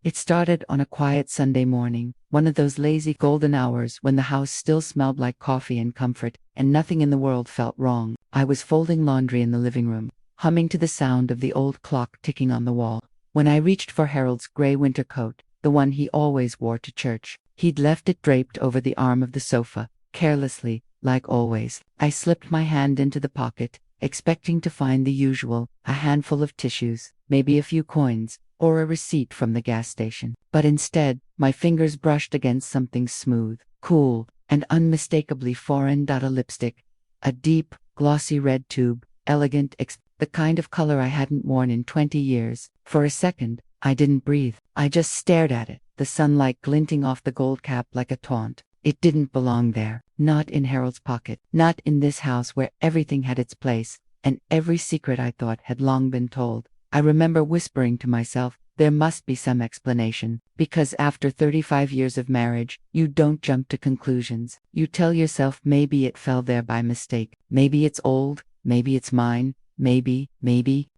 It started on a quiet Sunday morning, one of those lazy golden hours when the house still smelled like coffee and comfort, and nothing in the world felt wrong. I was folding laundry in the living room, humming to the sound of the old clock ticking on the wall, when I reached for Harold's gray winter coat, the one he always wore to church. He'd left it draped over the arm of the sofa, carelessly, like always. I slipped my hand into the pocket, expecting to find the usual, a handful of tissues, maybe a few coins, or a receipt from the gas station. But instead, my fingers brushed against something smooth, cool, and unmistakably foreign. A lipstick. A deep, glossy red tube, elegant, the kind of color I hadn't worn in 20 years. For a second, I didn't breathe. I just stared at it, the sunlight glinting off the gold cap like a taunt. It didn't belong there. Not in Harold's pocket. Not in this house where everything had its place, and every secret I thought had long been told. I remember whispering to myself, there must be some explanation, because after 35 years of marriage, you don't jump to conclusions. You tell yourself maybe it fell there by mistake. Maybe it's old. Maybe it's mine. Maybe.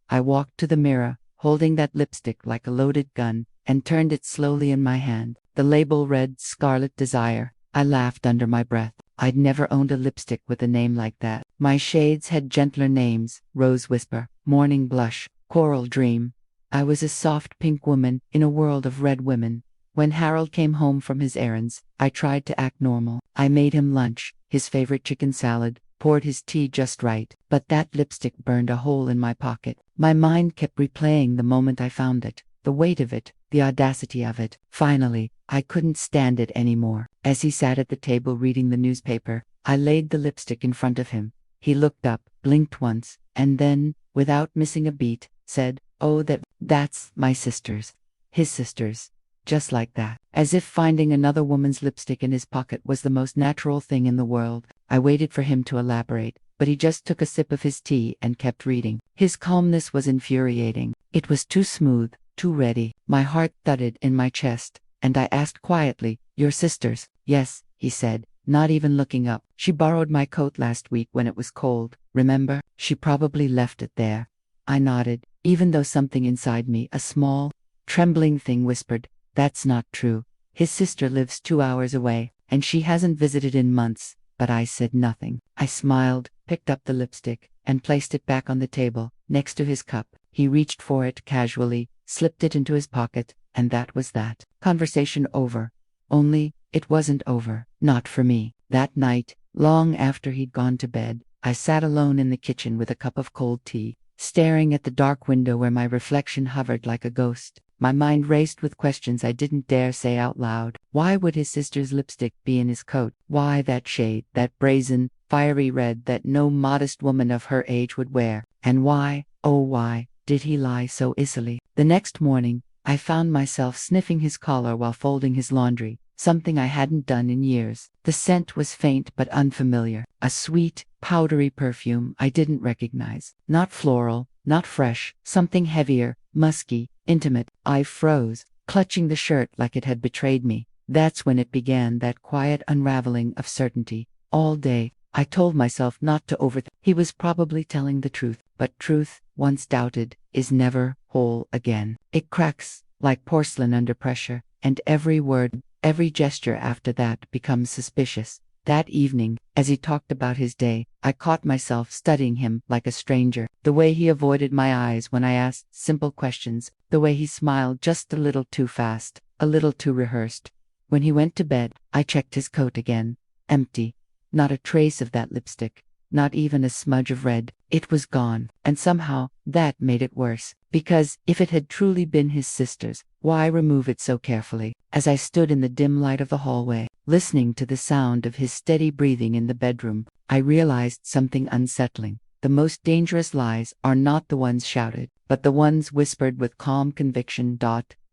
I walked to the mirror, holding that lipstick like a loaded gun, and turned it slowly in my hand. The label read Scarlet Desire. I laughed under my breath. I'd never owned a lipstick with a name like that. My shades had gentler names: Rose Whisper, Morning Blush, Coral Dream. I was a soft pink woman in a world of red women. When Harold came home from his errands, I tried to act normal. I made him lunch, his favorite chicken salad, poured his tea just right, but that lipstick burned a hole in my pocket. My mind kept replaying the moment I found it, the weight of it, the audacity of it. Finally, I couldn't stand it anymore. As he sat at the table reading the newspaper, I laid the lipstick in front of him. He looked up, blinked once, and then, without missing a beat, said, "Oh, that's my sister's." His sister's. Just like that. As if finding another woman's lipstick in his pocket was the most natural thing in the world. I waited for him to elaborate, but he just took a sip of his tea and kept reading. His calmness was infuriating. It was too smooth, too ready. My heart thudded in my chest, and I asked quietly, "Your sister's?" "Yes," he said, not even looking up. "She borrowed my coat last week when it was cold. Remember? She probably left it there." I nodded, even though something inside me, a small, trembling thing, whispered, "That's not true. His sister lives 2 hours away, and she hasn't visited in months." But I said nothing. I smiled, picked up the lipstick, and placed it back on the table, next to his cup. He reached for it casually, slipped it into his pocket, and that was that. Conversation over. Only, it wasn't over. Not for me. That night, long after he'd gone to bed, I sat alone in the kitchen with a cup of cold tea, staring at the dark window where my reflection hovered like a ghost. My mind raced with questions I didn't dare say out loud. Why would his sister's lipstick be in his coat? Why that shade, that brazen, fiery red that no modest woman of her age would wear? And why, oh why, did he lie so easily? The next morning, I found myself sniffing his collar while folding his laundry, something I hadn't done in years. The scent was faint but unfamiliar, a sweet, powdery perfume I didn't recognize. Not floral, not fresh, something heavier, musky, intimate. I froze, clutching the shirt like it had betrayed me. That's when it began, that quiet unraveling of certainty. All day, I told myself not to overthink. He was probably telling the truth, but truth, once doubted, is never whole again. It cracks like porcelain under pressure, and every word, every gesture after that becomes suspicious. That evening, as he talked about his day, I caught myself studying him like a stranger. The way he avoided my eyes when I asked simple questions, the way he smiled just a little too fast, a little too rehearsed. When he went to bed, I checked his coat again. Empty. Not a trace of that lipstick. Not even a smudge of red. It was gone. And somehow, that made it worse. Because, if it had truly been his sister's, why remove it so carefully? As I stood in the dim light of the hallway, listening to the sound of his steady breathing in the bedroom, I realized something unsettling. The most dangerous lies are not the ones shouted, but the ones whispered with calm conviction.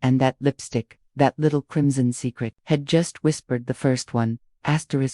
And that lipstick, that little crimson secret, had just whispered the first one.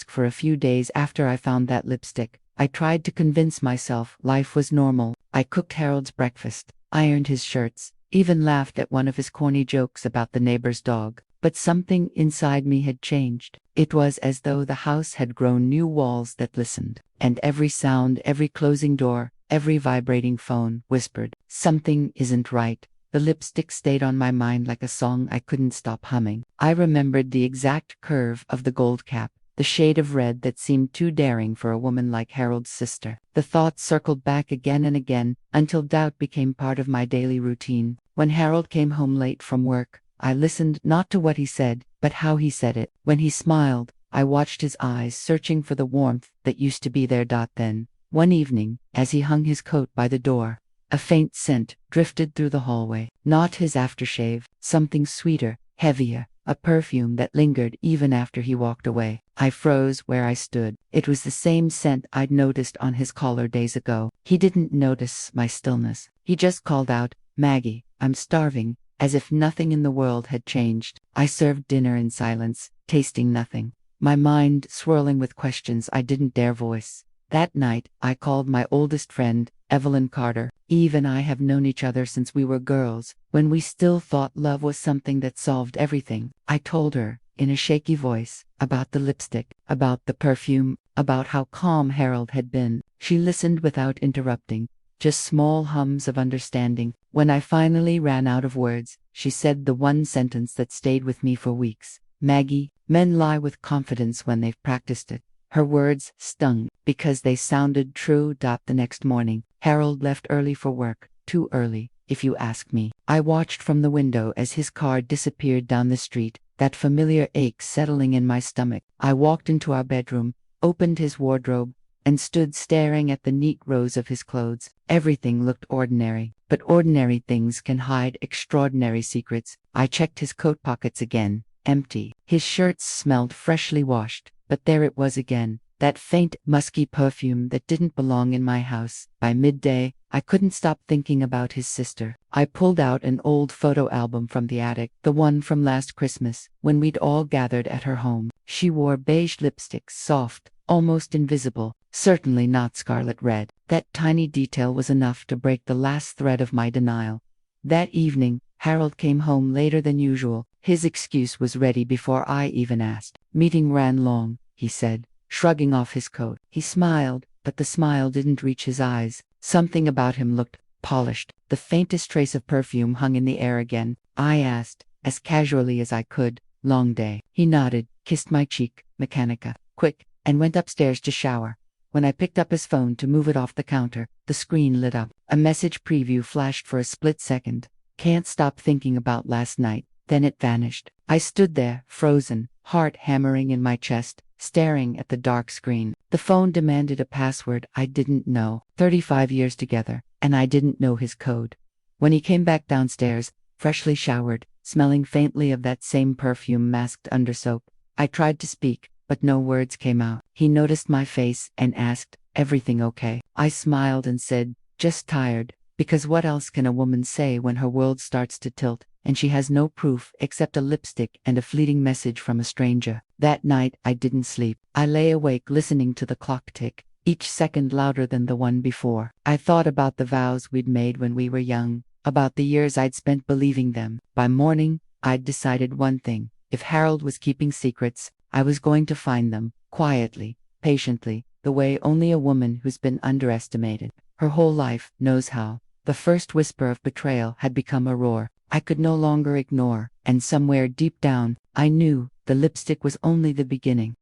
For a few days after I found that lipstick, I tried to convince myself life was normal. I cooked Harold's breakfast, ironed his shirts, even laughed at one of his corny jokes about the neighbor's dog. But something inside me had changed. It was as though the house had grown new walls that listened, and every sound, every closing door, every vibrating phone whispered, "Something isn't right." The lipstick stayed on my mind like a song I couldn't stop humming. I remembered the exact curve of the gold cap, the shade of red that seemed too daring for a woman like Harold's sister. The thought circled back again and again, until doubt became part of my daily routine. When Harold came home late from work, I listened not to what he said, but how he said it. When he smiled, I watched his eyes searching for the warmth that used to be there. Then, one evening, as he hung his coat by the door, a faint scent drifted through the hallway. Not his aftershave, something sweeter, heavier, a perfume that lingered even after he walked away. I froze where I stood. It was the same scent I'd noticed on his collar days ago. He didn't notice my stillness. He just called out, "Maggie, I'm starving," as if nothing in the world had changed. I served dinner in silence, tasting nothing, my mind swirling with questions I didn't dare voice. That night, I called my oldest friend, Evelyn Carter. Eve and I have known each other since we were girls, when we still thought love was something that solved everything. I told her, in a shaky voice, about the lipstick, about the perfume, about how calm Harold had been. She listened without interrupting, just small hums of understanding. When I finally ran out of words, she said the one sentence that stayed with me for weeks. "Maggie, men lie with confidence when they've practiced it." Her words stung, because they sounded true. The next morning, Harold left early for work, too early, if you ask me. I watched from the window as his car disappeared down the street, that familiar ache settling in my stomach. I walked into our bedroom, opened his wardrobe, and stood staring at the neat rows of his clothes. Everything looked ordinary, but ordinary things can hide extraordinary secrets. I checked his coat pockets again, empty. His shirts smelled freshly washed. But there it was again, that faint, musky perfume that didn't belong in my house. By midday, I couldn't stop thinking about his sister. I pulled out an old photo album from the attic, the one from last Christmas, when we'd all gathered at her home. She wore beige lipstick, soft, almost invisible, certainly not scarlet red. That tiny detail was enough to break the last thread of my denial. That evening, Harold came home later than usual. His excuse was ready before I even asked. "Meeting ran long," he said, shrugging off his coat. He smiled, but the smile didn't reach his eyes. Something about him looked polished. The faintest trace of perfume hung in the air again. I asked, as casually as I could, "Long day?" He nodded, kissed my cheek, "Mechanica, quick," and went upstairs to shower. When I picked up his phone to move it off the counter, the screen lit up. A message preview flashed for a split second. "Can't stop thinking about last night." Then it vanished. I stood there, frozen, heart hammering in my chest, staring at the dark screen. The phone demanded a password I didn't know. 35 years together, and I didn't know his code. When he came back downstairs, freshly showered, smelling faintly of that same perfume masked under soap, I tried to speak, but no words came out. He noticed my face and asked, "Everything okay?" I smiled and said, "Just tired," because what else can a woman say when her world starts to tilt, and she has no proof except a lipstick and a fleeting message from a stranger? That night, I didn't sleep. I lay awake listening to the clock tick, each second louder than the one before. I thought about the vows we'd made when we were young, about the years I'd spent believing them. By morning, I'd decided one thing. If Harold was keeping secrets, I was going to find them, quietly, patiently, the way only a woman who's been underestimated her whole life knows how. The first whisper of betrayal had become a roar I could no longer ignore, and somewhere deep down, I knew the lipstick was only the beginning.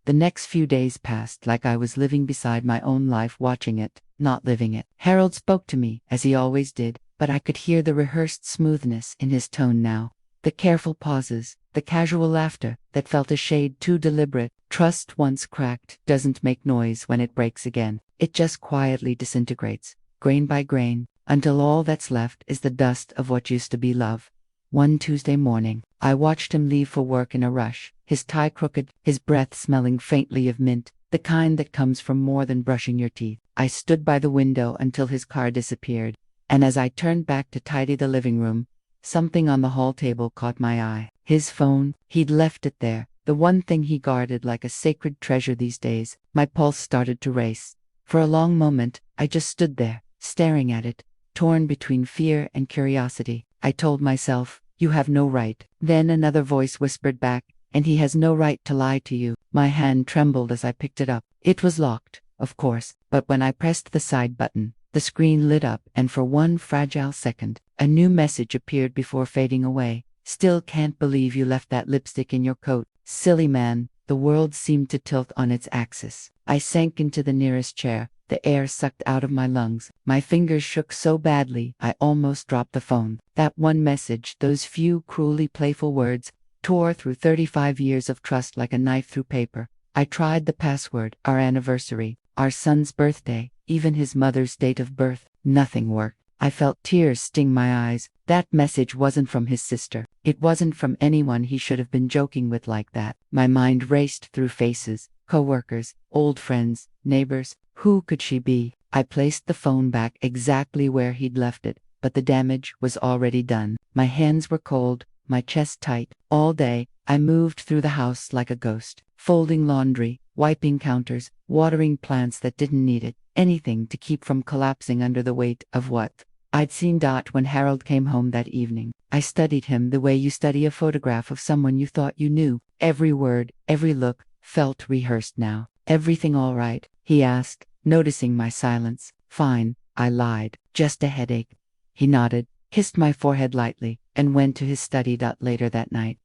The next few days passed like I was living beside my own life, watching it, not living it. Harold spoke to me, as he always did, but I could hear the rehearsed smoothness in his tone now. The careful pauses, the casual laughter that felt a shade too deliberate. Trust once cracked doesn't make noise when it breaks again. It just quietly disintegrates, grain by grain, until all that's left is the dust of what used to be love. One Tuesday morning, I watched him leave for work in a rush, his tie crooked, his breath smelling faintly of mint, the kind that comes from more than brushing your teeth. I stood by the window until his car disappeared, and as I turned back to tidy the living room, something on the hall table caught my eye. His phone. He'd left it there, the one thing he guarded like a sacred treasure these days. My pulse started to race. For a long moment, I just stood there, staring at it, torn between fear and curiosity. I told myself, "You have no right." Then another voice whispered back, "And he has no right to lie to you." My hand trembled as I picked it up. It was locked, of course, but when I pressed the side button, the screen lit up, and for one fragile second, A new message appeared before fading away. Still can't believe you left that lipstick in your coat. Silly man. The world seemed to tilt on its axis. I sank into the nearest chair, the air sucked out of my lungs. My fingers shook so badly, I almost dropped the phone. That one message, those few cruelly playful words, tore through 35 years of trust like a knife through paper. I tried the password, our anniversary, our son's birthday, even his mother's date of birth. Nothing worked. I felt tears sting my eyes. That message wasn't from his sister. It wasn't from anyone he should have been joking with like that. My mind raced through faces, co-workers, old friends, neighbors. Who could she be? I placed the phone back exactly where he'd left it, but the damage was already done. My hands were cold, my chest tight. All day, I moved through the house like a ghost, folding laundry, wiping counters, watering plants that didn't need it, anything to keep from collapsing under the weight of what I'd seen. When Harold came home that evening, I studied him the way you study a photograph of someone you thought you knew. Every word, every look, felt rehearsed now. "Everything all right?" he asked, noticing my silence. "Fine," I lied. "Just a headache." He nodded, kissed my forehead lightly, and went to his study. Later that night,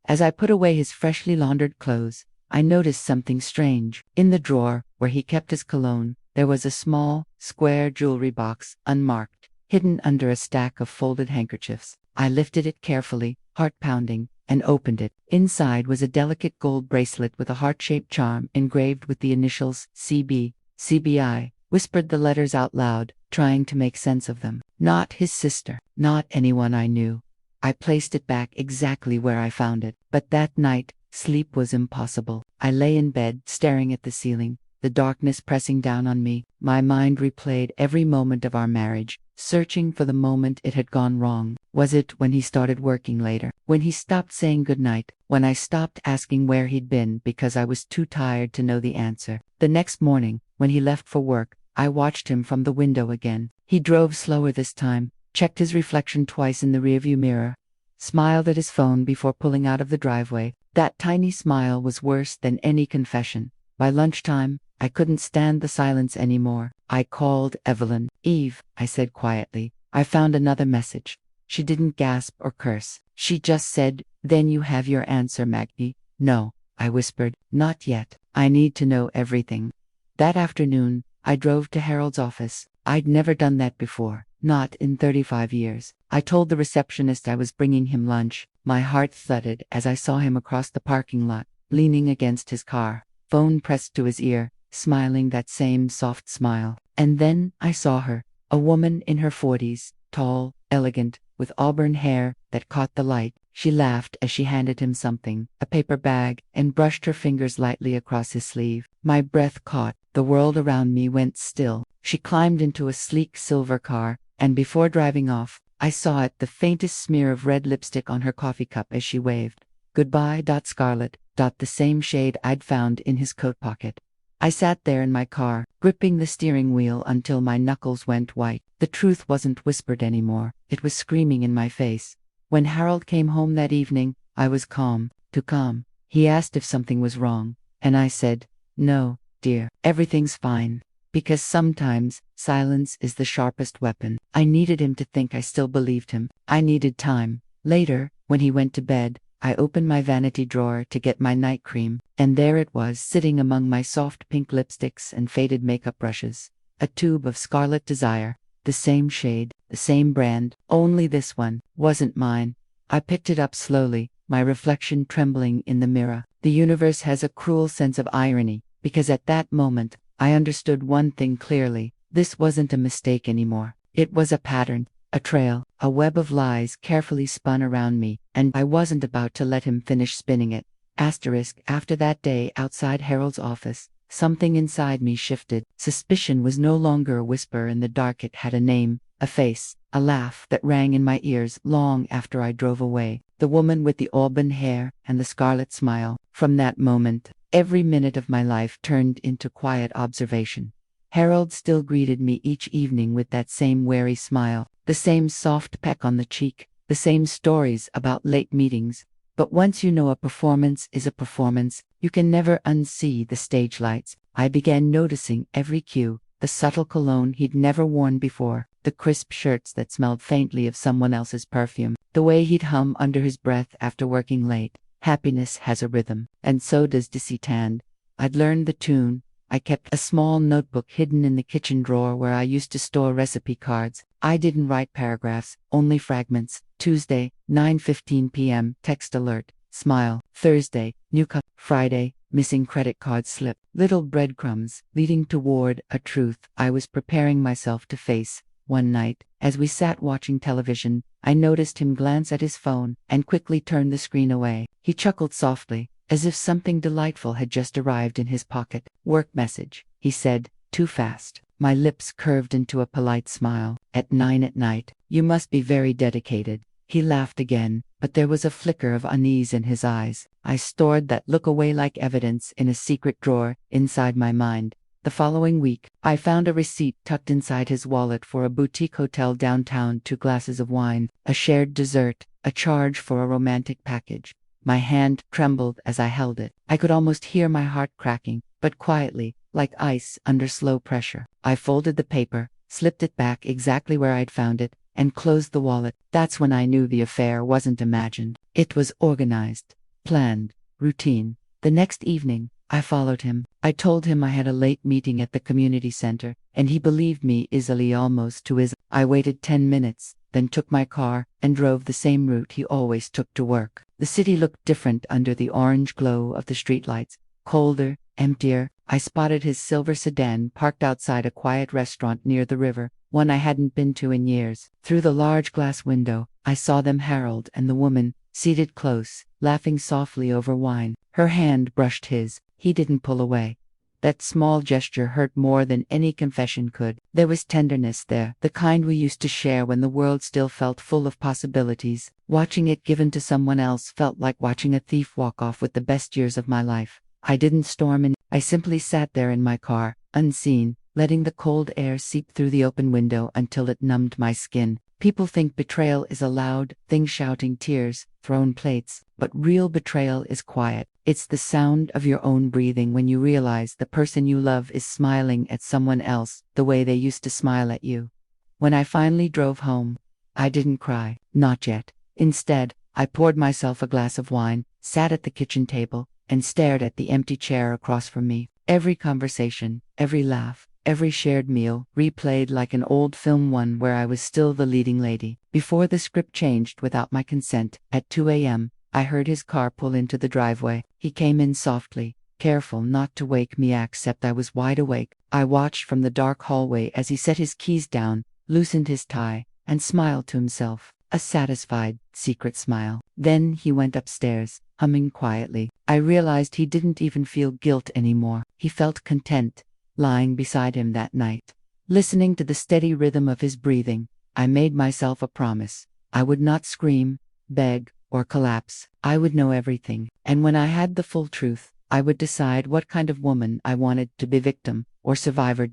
as I put away his freshly laundered clothes, I noticed something strange. In the drawer, where he kept his cologne, there was a small, square jewelry box, unmarked, hidden under a stack of folded handkerchiefs. I lifted it carefully, heart pounding, and opened it. Inside was a delicate gold bracelet with a heart-shaped charm engraved with the initials CB. "CBI, whispered the letters out loud, trying to make sense of them. Not his sister, not anyone I knew. I placed it back exactly where I found it. But that night, sleep was impossible. I lay in bed, staring at the ceiling, the darkness pressing down on me. My mind replayed every moment of our marriage, searching for the moment it had gone wrong. Was it when he started working later? When he stopped saying goodnight? When I stopped asking where he'd been because I was too tired to know the answer? The next morning, when he left for work, I watched him from the window again. He drove slower this time, checked his reflection twice in the rearview mirror, smiled at his phone before pulling out of the driveway. That tiny smile was worse than any confession. By lunchtime, I couldn't stand the silence anymore. I called Evelyn. "Eve," I said quietly, "I found another message." She didn't gasp or curse. She just said, "Then you have your answer, Maggie." "No," I whispered, "not yet. I need to know everything." That afternoon, I drove to Harold's office. I'd never done that before, not in 35 years. I told the receptionist I was bringing him lunch. My heart thudded as I saw him across the parking lot, leaning against his car, phone pressed to his ear, smiling that same soft smile. And then I saw her, a woman in her 40s, tall, elegant, with auburn hair that caught the light. She laughed as she handed him something, a paper bag, and brushed her fingers lightly across his sleeve. My breath caught. The world around me went still. She climbed into a sleek silver car, and before driving off, I saw it, the faintest smear of red lipstick on her coffee cup as she waved. "Goodbye, Scarlet." The same shade I'd found in his coat pocket. I sat there in my car, gripping the steering wheel until my knuckles went white. The truth wasn't whispered anymore. It was screaming in my face. When Harold came home that evening, I was calm, too calm. He asked if something was wrong, and I said, "No, dear, everything's fine." Because sometimes, silence is the sharpest weapon. I needed him to think I still believed him. I needed time. Later, when he went to bed, I opened my vanity drawer to get my night cream, and there it was, sitting among my soft pink lipsticks and faded makeup brushes. A tube of Scarlet Desire, the same shade, the same brand, only this one wasn't mine. I picked it up slowly, my reflection trembling in the mirror. The universe has a cruel sense of irony, because at that moment, I understood one thing clearly. This wasn't a mistake anymore. It was a pattern, a trail, a web of lies carefully spun around me, and I wasn't about to let him finish spinning it. After that day outside Harold's office, something inside me shifted. Suspicion was no longer a whisper in the dark. It had a name, a face, a laugh that rang in my ears long after I drove away. The woman with the auburn hair and the scarlet smile. From that moment, every minute of my life turned into quiet observation. Harold still greeted me each evening with that same wary smile, the same soft peck on the cheek, the same stories about late meetings. But once you know a performance is a performance, you can never unsee the stage lights. I began noticing every cue, the subtle cologne he'd never worn before, the crisp shirts that smelled faintly of someone else's perfume, the way he'd hum under his breath after working late. Happiness has a rhythm, and so does deceit. I'd learned the tune. I kept a small notebook hidden in the kitchen drawer where I used to store recipe cards. I didn't write paragraphs, only fragments. Tuesday, 9:15 p.m., text alert, smile. Thursday, new cup. Friday, missing credit card slip. Little breadcrumbs leading toward a truth I was preparing myself to face. One night, as we sat watching television, I noticed him glance at his phone and quickly turn the screen away. He chuckled softly, as if something delightful had just arrived in his pocket. Work message, he said, too fast. My lips curved into a polite smile. At 9 at night, you must be very dedicated. He laughed again, but there was a flicker of unease in his eyes. I stored that look away like evidence in a secret drawer inside my mind. The following week, I found a receipt tucked inside his wallet for a boutique hotel downtown, 2 glasses of wine, a shared dessert, a charge for a romantic package. My hand trembled as I held it. I could almost hear my heart cracking, but quietly, like ice under slow pressure. I folded the paper, slipped it back exactly where I'd found it, and closed the wallet. That's when I knew the affair wasn't imagined. It was organized, planned, routine. The next evening, I followed him. I told him I had a late meeting at the community center, and he believed me easily, almost to his. I waited 10 minutes, then took my car and drove the same route he always took to work. The city looked different under the orange glow of the streetlights, colder, emptier. I spotted his silver sedan parked outside a quiet restaurant near the river, one I hadn't been to in years. Through the large glass window, I saw them, Harold and the woman, seated close, laughing softly over wine. Her hand brushed his. He didn't pull away. That small gesture hurt more than any confession could. There was tenderness there, the kind we used to share when the world still felt full of possibilities. Watching it given to someone else felt like watching a thief walk off with the best years of my life. I didn't storm in. I simply sat there in my car, unseen, letting the cold air seep through the open window until it numbed my skin. People think betrayal is a loud thing, shouting, tears, thrown plates, but real betrayal is quiet. It's the sound of your own breathing when you realize the person you love is smiling at someone else the way they used to smile at you. When I finally drove home, I didn't cry, not yet. Instead, I poured myself a glass of wine, sat at the kitchen table, and stared at the empty chair across from me. Every conversation, every laugh, every shared meal replayed like an old film, one where I was still the leading lady. Before the script changed without my consent, at 2 a.m., I heard his car pull into the driveway. He came in softly, careful not to wake me, except I was wide awake. I watched from the dark hallway as he set his keys down, loosened his tie, and smiled to himself, a satisfied, secret smile. Then he went upstairs, humming quietly. I realized he didn't even feel guilt anymore. He felt content, lying beside him that night. Listening to the steady rhythm of his breathing, I made myself a promise. I would not scream, beg, or collapse. I would know everything, and when I had the full truth, I would decide what kind of woman I wanted to be, victim or survivor.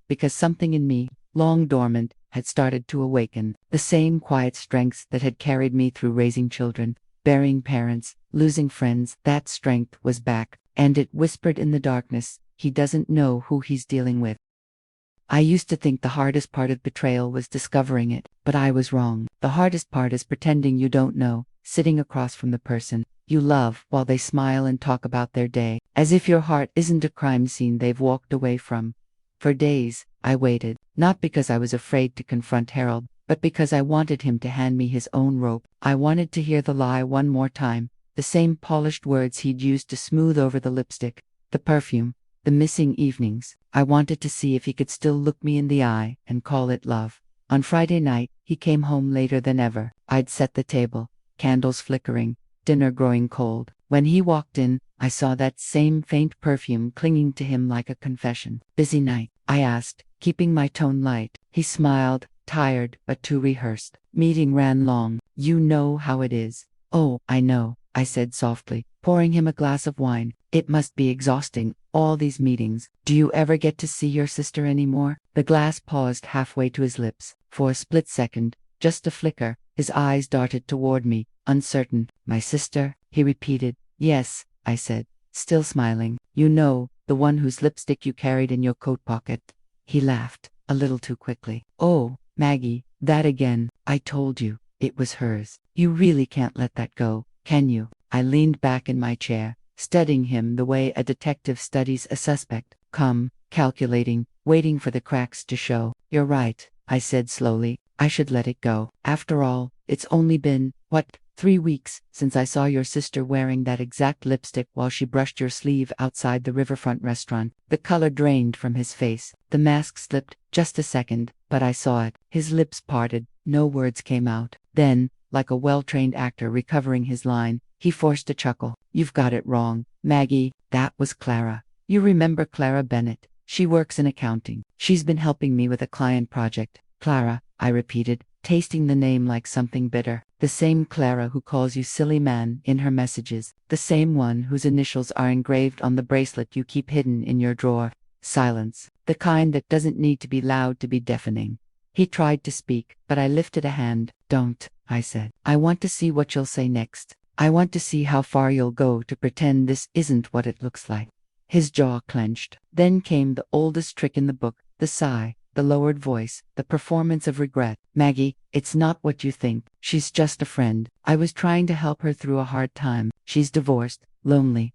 Because something in me, long dormant, had started to awaken. The same quiet strengths that had carried me through raising children, burying parents, losing friends. That strength was back, and it whispered in the darkness, he doesn't know who he's dealing with. I used to think the hardest part of betrayal was discovering it, but I was wrong. The hardest part is pretending you don't know, sitting across from the person you love while they smile and talk about their day, as if your heart isn't a crime scene they've walked away from. For days, I waited, not because I was afraid to confront Harold, but because I wanted him to hand me his own rope. I wanted to hear the lie one more time, the same polished words he'd used to smooth over the lipstick, the perfume, the missing evenings. I wanted to see if he could still look me in the eye and call it love. On Friday night, he came home later than ever. I'd set the table, candles flickering, dinner growing cold. When he walked in, I saw that same faint perfume clinging to him like a confession. Busy night? I asked, keeping my tone light. He smiled, tired but too rehearsed. Meeting ran long. You know how it is. Oh, I know, I said softly, pouring him a glass of wine. It must be exhausting, all these meetings. Do you ever get to see your sister anymore? The glass paused halfway to his lips. For a split second, just a flicker, his eyes darted toward me, uncertain. My sister? He repeated. Yes, I said, still smiling. You know, the one whose lipstick you carried in your coat pocket. He laughed, a little too quickly. Oh, Maggie, that again. I told you, it was hers. You really can't let that go, can you? I leaned back in my chair, studying him the way a detective studies a suspect, calm, calculating, waiting for the cracks to show. You're right, I said slowly. I should let it go. After all, it's only been, 3 weeks since I saw your sister wearing that exact lipstick while she brushed your sleeve outside the riverfront restaurant. The color drained from his face. The mask slipped. Just a second, but I saw it. His lips parted. No words came out. Then, like a well-trained actor recovering his line, he forced a chuckle. You've got it wrong, Maggie. That was Clara. You remember Clara Bennett? She works in accounting. She's been helping me with a client project. Clara, I repeated, tasting the name like something bitter. The same Clara who calls you silly man in her messages. The same one whose initials are engraved on the bracelet you keep hidden in your drawer. Silence. The kind that doesn't need to be loud to be deafening. He tried to speak, but I lifted a hand. Don't, I said. I want to see what you'll say next. I want to see how far you'll go to pretend this isn't what it looks like. His jaw clenched. Then came the oldest trick in the book, the sigh, the lowered voice, the performance of regret. Maggie, it's not what you think. She's just a friend. I was trying to help her through a hard time. She's divorced, lonely.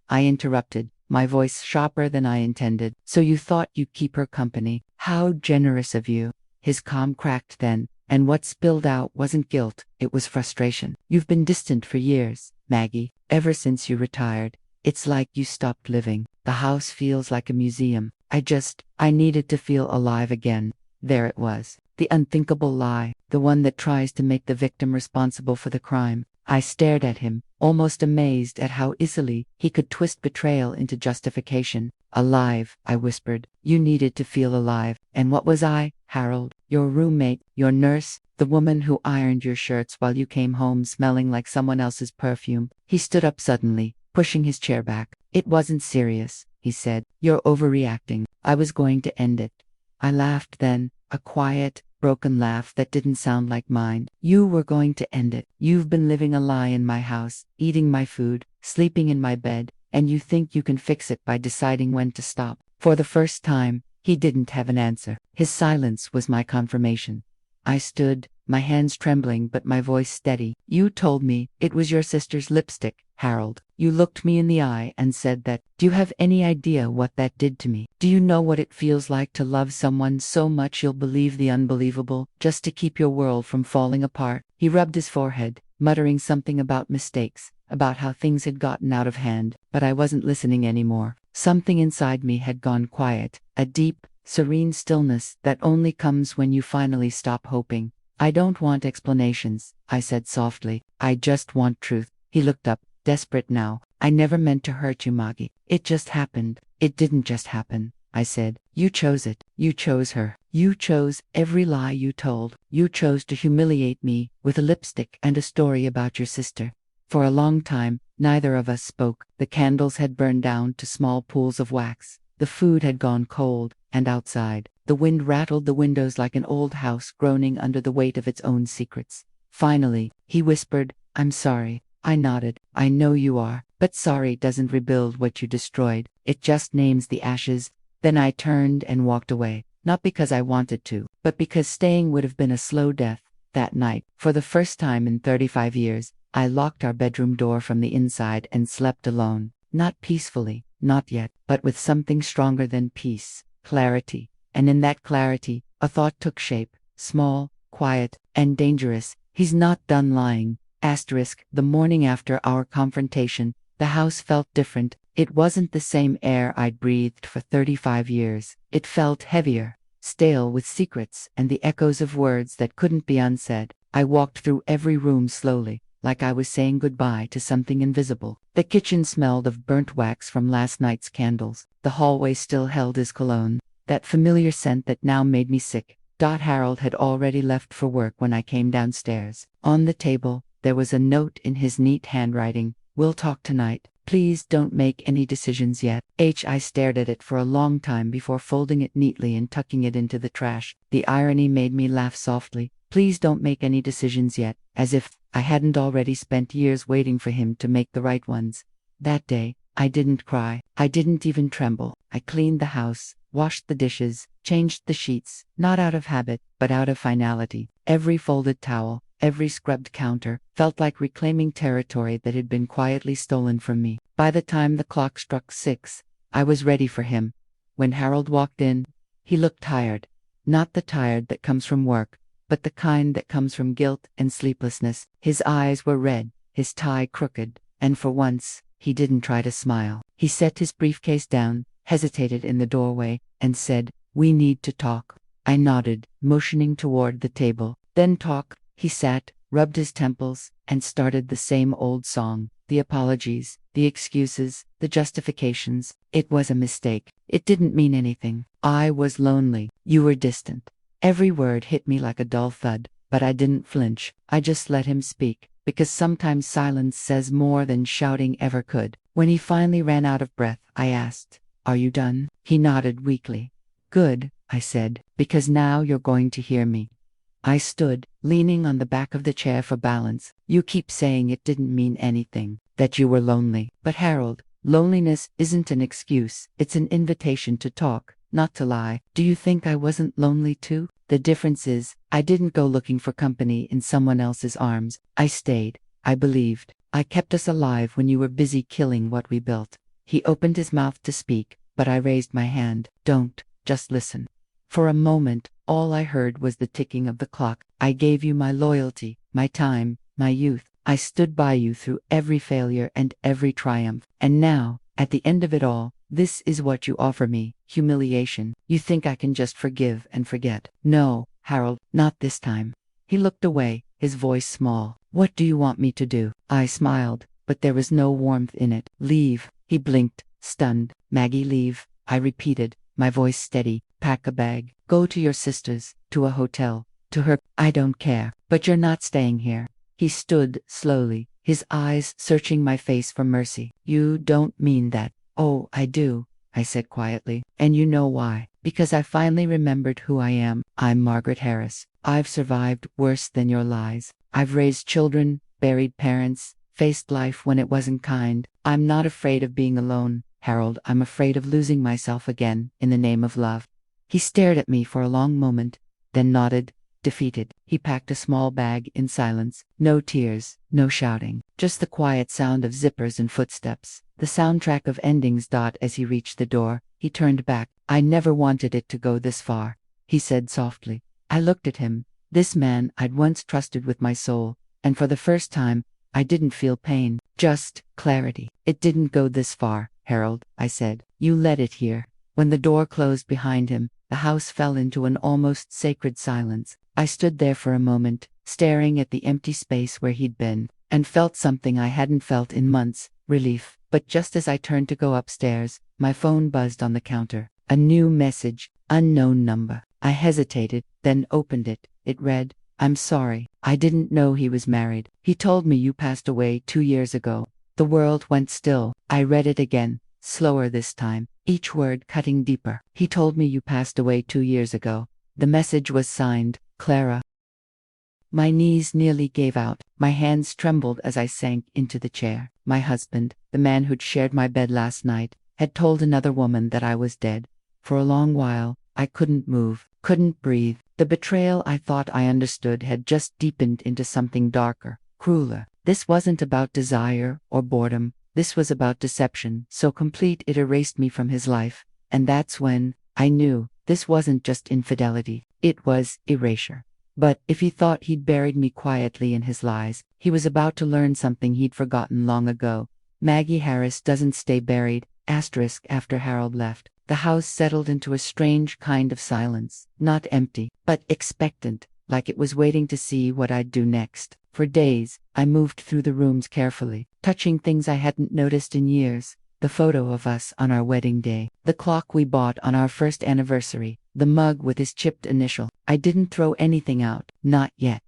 I interrupted, my voice sharper than I intended. So you thought you'd keep her company. How generous of you. His calm cracked then, and what spilled out wasn't guilt, it was frustration. You've been distant for years, Maggie, ever since you retired. It's like you stopped living. The house feels like a museum. I needed to feel alive again. There it was. The unthinkable lie. The one that tries to make the victim responsible for the crime. I stared at him, almost amazed at how easily he could twist betrayal into justification. Alive, I whispered. You needed to feel alive. And what was I, Harold? Your roommate, your nurse, the woman who ironed your shirts while you came home smelling like someone else's perfume. He stood up suddenly, pushing his chair back. It wasn't serious, he said. You're overreacting. I was going to end it. I laughed then, a quiet, broken laugh that didn't sound like mine. You were going to end it. You've been living a lie in my house, eating my food, sleeping in my bed, and you think you can fix it by deciding when to stop. For the first time, he didn't have an answer. His silence was my confirmation. I stood, my hands trembling but my voice steady. You told me it was your sister's lipstick, Harold. You looked me in the eye and said that. Do you have any idea what that did to me? Do you know what it feels like to love someone so much you'll believe the unbelievable, just to keep your world from falling apart? He rubbed his forehead, muttering something about mistakes, about how things had gotten out of hand, but I wasn't listening anymore. Something inside me had gone quiet, a deep, serene stillness that only comes when you finally stop hoping. I don't want explanations, I said softly. I just want truth. He looked up, desperate now. I never meant to hurt you, Maggie. It just happened. It didn't just happen, I said. You chose it. You chose her. You chose every lie you told. You chose to humiliate me with a lipstick and a story about your sister. For a long time, neither of us spoke. The candles had burned down to small pools of wax. The food had gone cold, and outside, the wind rattled the windows like an old house groaning under the weight of its own secrets. Finally, he whispered, I'm sorry. I nodded. I know you are, but sorry doesn't rebuild what you destroyed. It just names the ashes. Then I turned and walked away, not because I wanted to, but because staying would have been a slow death. That night, for the first time in 35 years, I locked our bedroom door from the inside and slept alone. Not peacefully, not yet, but with something stronger than peace, clarity. And in that clarity, a thought took shape, small, quiet, and dangerous. He's not done lying. The morning after our confrontation, the house felt different. It wasn't the same air I'd breathed for 35 years. It felt heavier, stale with secrets and the echoes of words that couldn't be unsaid. I walked through every room slowly, like I was saying goodbye to something invisible. The kitchen smelled of burnt wax from last night's candles. The hallway still held his cologne, that familiar scent that now made me sick. Harold had already left for work when I came downstairs. On the table, there was a note in his neat handwriting. We'll talk tonight. Please don't make any decisions yet. I stared at it for a long time before folding it neatly and tucking it into the trash. The irony made me laugh softly. Please don't make any decisions yet, as if I hadn't already spent years waiting for him to make the right ones. That day, I didn't cry. I didn't even tremble. I cleaned the house, washed the dishes, changed the sheets, not out of habit, but out of finality. Every folded towel, every scrubbed counter, felt like reclaiming territory that had been quietly stolen from me. By the time the clock struck 6, I was ready for him. When Harold walked in, he looked tired. Not the tired that comes from work, but the kind that comes from guilt and sleeplessness. His eyes were red, his tie crooked, and for once, he didn't try to smile. He set his briefcase down, hesitated in the doorway, and said, "We need to talk." I nodded, motioning toward the table. "Then talk." He sat, rubbed his temples, and started the same old song. The apologies, the excuses, the justifications. It was a mistake. It didn't mean anything. I was lonely. You were distant. Every word hit me like a dull thud, but I didn't flinch. I just let him speak, because sometimes silence says more than shouting ever could. When he finally ran out of breath, I asked, "Are you done?" He nodded weakly. "Good," I said, "because now you're going to hear me." I stood, leaning on the back of the chair for balance. "You keep saying it didn't mean anything, that you were lonely. But Harold, loneliness isn't an excuse, it's an invitation to talk, not to lie. Do you think I wasn't lonely too? The difference is, I didn't go looking for company in someone else's arms. I stayed. I believed. I kept us alive when you were busy killing what we built." He opened his mouth to speak, but I raised my hand. "Don't, just listen." For a moment, all I heard was the ticking of the clock. "I gave you my loyalty, my time, my youth. I stood by you through every failure and every triumph. And now, at the end of it all, this is what you offer me: humiliation. You think I can just forgive and forget? No, Harold, not this time." He looked away, his voice small. "What do you want me to do?" I smiled, but there was no warmth in it. "Leave." He blinked, stunned. "Maggie, leave," I repeated, my voice steady. "Pack a bag. Go to your sister's, to a hotel, to her." "I don't care. But you're not staying here." He stood slowly, his eyes searching my face for mercy. "You don't mean that." "Oh, I do," I said quietly. "And you know why? Because I finally remembered who I am. I'm Margaret Harris. I've survived worse than your lies. I've raised children, buried parents, faced life when it wasn't kind. I'm not afraid of being alone, Harold. I'm afraid of losing myself again in the name of love." He stared at me for a long moment, then nodded, defeated. He packed a small bag in silence. No tears, no shouting, just the quiet sound of zippers and footsteps. The soundtrack of endings. As he reached the door, he turned back. "I never wanted it to go this far," he said softly. I looked at him, this man I'd once trusted with my soul, and for the first time, I didn't feel pain, just clarity. "It didn't go this far, Harold," I said. "You led it here." When the door closed behind him, the house fell into an almost sacred silence. I stood there for a moment, staring at the empty space where he'd been, and felt something I hadn't felt in months: relief. But just as I turned to go upstairs, my phone buzzed on the counter. A new message, unknown number. I hesitated, then opened it. It read, "I'm sorry, I didn't know he was married. He told me you passed away 2 years ago." The world went still. I read it again, slower this time, each word cutting deeper. "He told me you passed away 2 years ago." The message was signed, Clara. My knees nearly gave out. My hands trembled as I sank into the chair. My husband, the man who'd shared my bed last night, had told another woman that I was dead. For a long while, I couldn't move, couldn't breathe. The betrayal I thought I understood had just deepened into something darker, crueler. This wasn't about desire or boredom. This was about deception, so complete it erased me from his life. And that's when I knew this wasn't just infidelity. It was erasure. But if he thought he'd buried me quietly in his lies, he was about to learn something he'd forgotten long ago. Maggie Harris doesn't stay buried. After Harold left, the house settled into a strange kind of silence, not empty, but expectant, like it was waiting to see what I'd do next. For days, I moved through the rooms carefully, touching things I hadn't noticed in years. The photo of us on our wedding day, the clock we bought on our first anniversary, the mug with his chipped initial. I didn't throw anything out, not yet.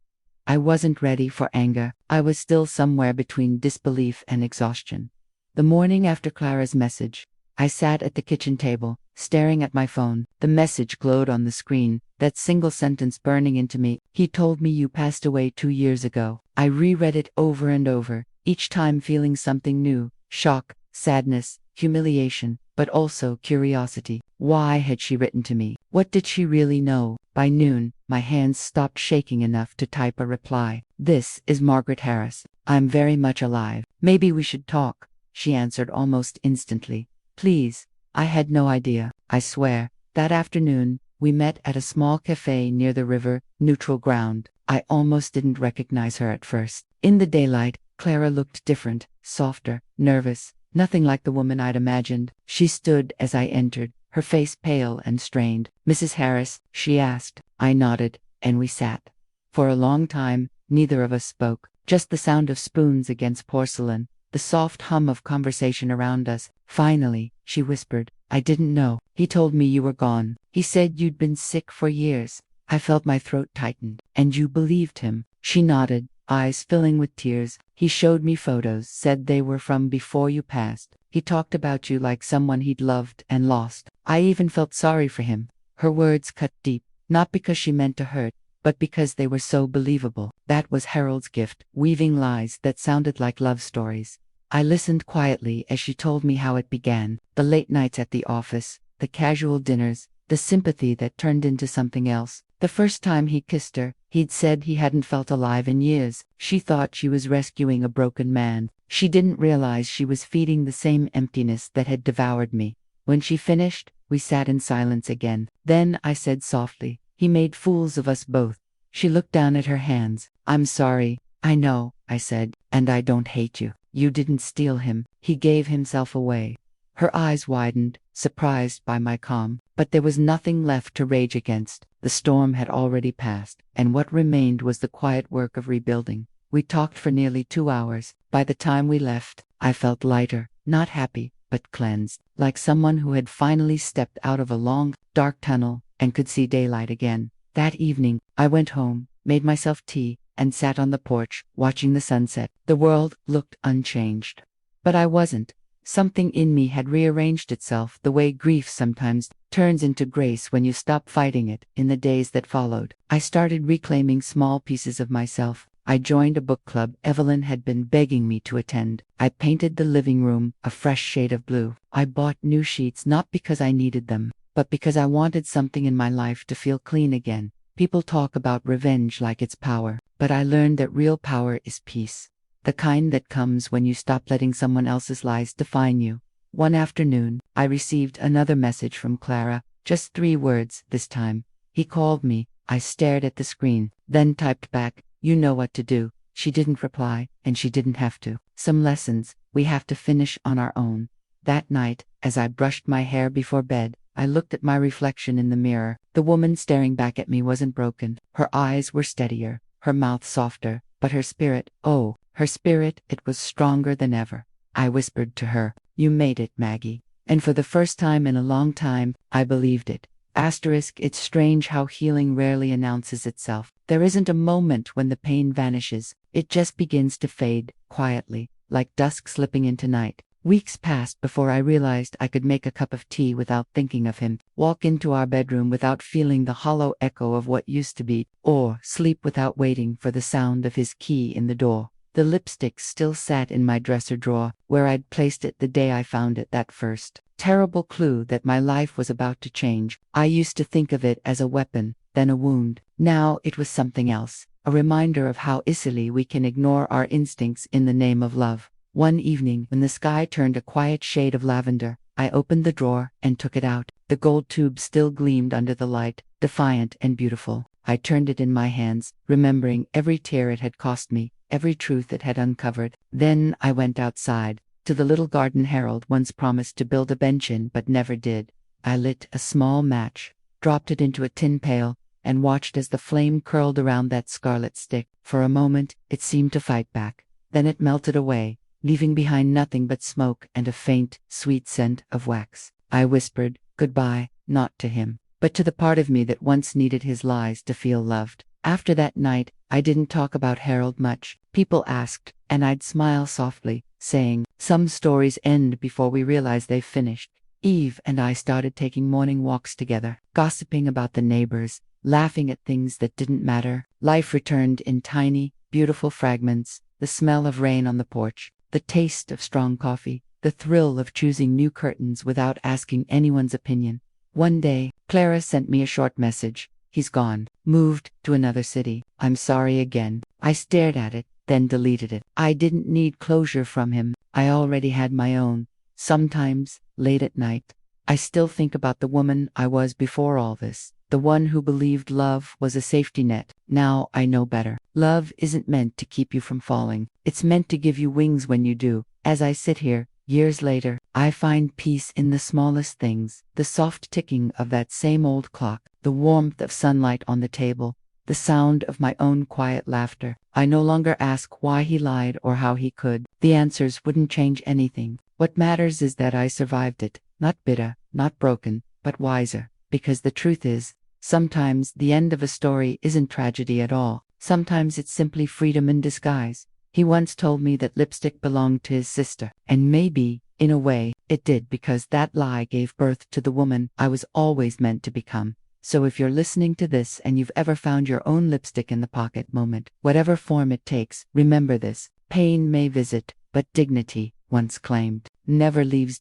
I wasn't ready for anger. I was still somewhere between disbelief and exhaustion. The morning after Clara's message, I sat at the kitchen table, staring at my phone. The message glowed on the screen, that single sentence burning into me. "He told me you passed away 2 years ago." I reread it over and over, each time feeling something new: shock, sadness, humiliation, but also curiosity. Why had she written to me? What did she really know? By noon, my hands stopped shaking enough to type a reply. This is Margaret Harris. I'm very much alive. Maybe we should talk, she answered almost instantly. Please. I had no idea. I swear. That afternoon, we met at a small cafe near the river, neutral ground. I almost didn't recognize her at first. In the daylight, Clara looked different, softer, nervous, nothing like the woman I'd imagined. She stood as I entered, her face pale and strained. Mrs. Harris, she asked. I nodded, and we sat. For a long time, neither of us spoke, just the sound of spoons against porcelain, the soft hum of conversation around us. Finally, she whispered, I didn't know. He told me you were gone. He said you'd been sick for years. I felt my throat tighten. And you believed him? She nodded, eyes filling with tears. He showed me photos, said they were from before you passed. He talked about you like someone he'd loved and lost. I even felt sorry for him. Her words cut deep, not because she meant to hurt, but because they were so believable. That was Harold's gift, weaving lies that sounded like love stories. I listened quietly as she told me how it began, the late nights at the office, the casual dinners, the sympathy that turned into something else. The first time he kissed her, he'd said he hadn't felt alive in years. She thought she was rescuing a broken man. She didn't realize she was feeding the same emptiness that had devoured me. When she finished, we sat in silence again. Then I said softly, he made fools of us both. She looked down at her hands. I'm sorry. I know, I said, and I don't hate you. You didn't steal him. He gave himself away. Her eyes widened, surprised by my calm, but there was nothing left to rage against. The storm had already passed, and what remained was the quiet work of rebuilding. We talked for nearly 2 hours. By the time we left, I felt lighter, not happy, but cleansed, like someone who had finally stepped out of a long, dark tunnel and could see daylight again. That evening, I went home, made myself tea, and sat on the porch, watching the sunset. The world looked unchanged. But I wasn't. Something in me had rearranged itself the way grief sometimes turns into grace when you stop fighting it. In the days that followed, I started reclaiming small pieces of myself. I joined a book club Evelyn had been begging me to attend. I painted the living room a fresh shade of blue. I bought new sheets not because I needed them, but because I wanted something in my life to feel clean again. People talk about revenge like it's power, but I learned that real power is peace. The kind that comes when you stop letting someone else's lies define you. One afternoon, I received another message from Clara, just 3 words this time. He called me. I stared at the screen, then typed back, you know what to do. She didn't reply, and she didn't have to. Some lessons we have to finish on our own. That night, as I brushed my hair before bed, I looked at my reflection in the mirror. The woman staring back at me wasn't broken. Her eyes were steadier, her mouth softer, but her spirit, oh, her spirit, it was stronger than ever. I whispered to her, you made it, Maggie. And for the first time in a long time, I believed it. It's strange how healing rarely announces itself. There isn't a moment when the pain vanishes. It just begins to fade, quietly, like dusk slipping into night. Weeks passed before I realized I could make a cup of tea without thinking of him, walk into our bedroom without feeling the hollow echo of what used to be, or sleep without waiting for the sound of his key in the door. The lipstick still sat in my dresser drawer, where I'd placed it the day I found it, that first terrible clue that my life was about to change. I used to think of it as a weapon, then a wound. Now it was something else, a reminder of how easily we can ignore our instincts in the name of love. One evening, when the sky turned a quiet shade of lavender, I opened the drawer and took it out. The gold tube still gleamed under the light, defiant and beautiful. I turned it in my hands, remembering every tear it had cost me, every truth it had uncovered. Then I went outside, to the little garden Harold once promised to build a bench in but never did. I lit a small match, dropped it into a tin pail, and watched as the flame curled around that scarlet stick. For a moment, it seemed to fight back. Then it melted away, leaving behind nothing but smoke and a faint, sweet scent of wax. I whispered, goodbye, not to him, but to the part of me that once needed his lies to feel loved. After that night, I didn't talk about Harold much. People asked, and I'd smile softly, saying, some stories end before we realize they've finished. Eve and I started taking morning walks together, gossiping about the neighbors, laughing at things that didn't matter. Life returned in tiny, beautiful fragments, the smell of rain on the porch, the taste of strong coffee, the thrill of choosing new curtains without asking anyone's opinion. One day, Clara sent me a short message. He's gone. Moved to another city. I'm sorry again. I stared at it, then deleted it. I didn't need closure from him. I already had my own. Sometimes, late at night, I still think about the woman I was before all this. The one who believed love was a safety net. Now I know better. Love isn't meant to keep you from falling. It's meant to give you wings when you do. As I sit here, years later, I find peace in the smallest things. The soft ticking of that same old clock, the warmth of sunlight on the table, the sound of my own quiet laughter. I no longer ask why he lied or how he could. The answers wouldn't change anything. What matters is that I survived it, not bitter, not broken, but wiser. Because the truth is, sometimes the end of a story isn't tragedy at all. Sometimes it's simply freedom in disguise. He once told me that lipstick belonged to his sister, and maybe, in a way, it did, because that lie gave birth to the woman I was always meant to become. So if you're listening to this and you've ever found your own lipstick in the pocket moment, whatever form it takes, remember this: pain may visit, but dignity, once claimed, never leaves.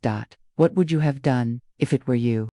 What would you have done if it were you?